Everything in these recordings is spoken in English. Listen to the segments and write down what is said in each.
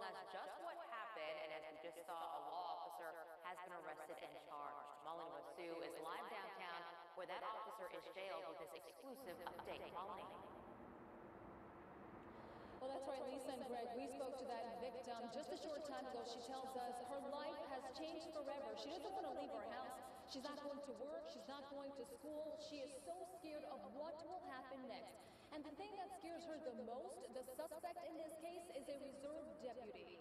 us just what happened, and as we just saw, a law officer has been arrested and charged. Molly Wasu is live downtown where that officer is jailed with this exclusive update. Molly. Well, that's right, Lisa and Greg. We spoke to that victim just a short time ago. She tells us her life has changed forever. She doesn't want to leave her house. She's not going to work. She's not going to school. She is so scared of what will happen next. And the thing that scares her the most, the suspect in this case is a reserve deputy.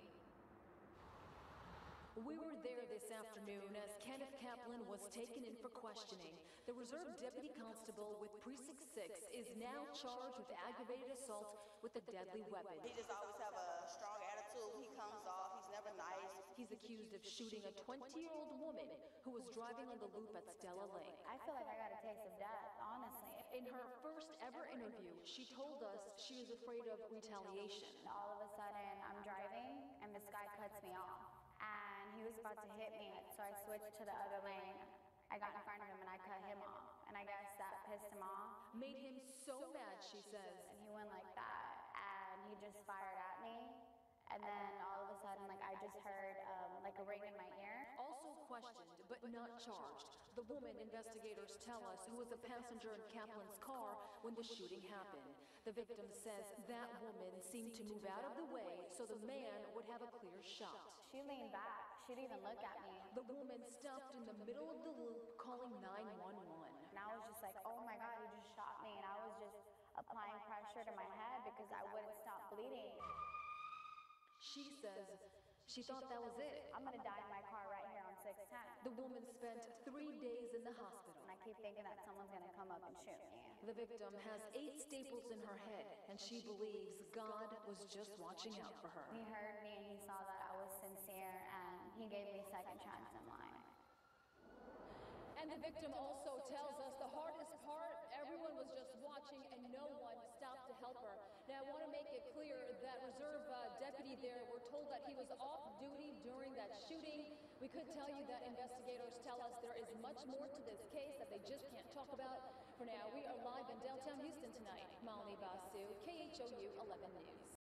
We were there this afternoon as Kenneth Kaplan was taken in for questioning. The Reserve Deputy Constable with Precinct 6 is now charged with aggravated assault with a deadly weapon. He just always have a strong attitude. He comes off. He's never nice. He's accused of shooting a 20-year-old woman who was driving on the loop at Stella Lake. I feel like I got a taste of death, honestly. In her first ever interview, she told us she is afraid of retaliation. All of a sudden, I'm driving, and this guy cuts me off. And he was about to hit me, so I switched to the other lane. I got in front of him and I cut him off. And I guess that pissed him off. Made him so mad, she says. And he went like that, and he just fired at me. And then all of a sudden, like, I just heard like a ring in my ear. Also questioned, but not charged. The woman, investigators tell us, who was a passenger in Kaplan's car when the shooting happened. The victim says that woman seemed to move out of the way so the man would have a clear shot. She leaned back. She didn't even look at me. The woman stopped in the middle of the loop, calling 911. And I was just like, oh my God, he just shot me. And I was just applying pressure to my head because I wouldn't stop bleeding. She says she thought that was it. I'm gonna die in my car right here on 610. The woman spent 3 days in the hospital. And I keep thinking that someone's gonna come up and shoot me. The victim has 8 staples in her head, and she believes God was just watching out for her. He heard me and he saw that I was sincere, and he gave me a second chance in life. And the victim also tells us the hardest part, everyone was just watching and no one stopped to help her. Now, I want to make it clear that reserve deputy there, we're told that he was off duty during that shooting. We could tell you that investigators tell us there is much more to this case that they just can't talk about. For now, we are live in downtown Houston tonight. Molly Wasu, KHOU 11 News.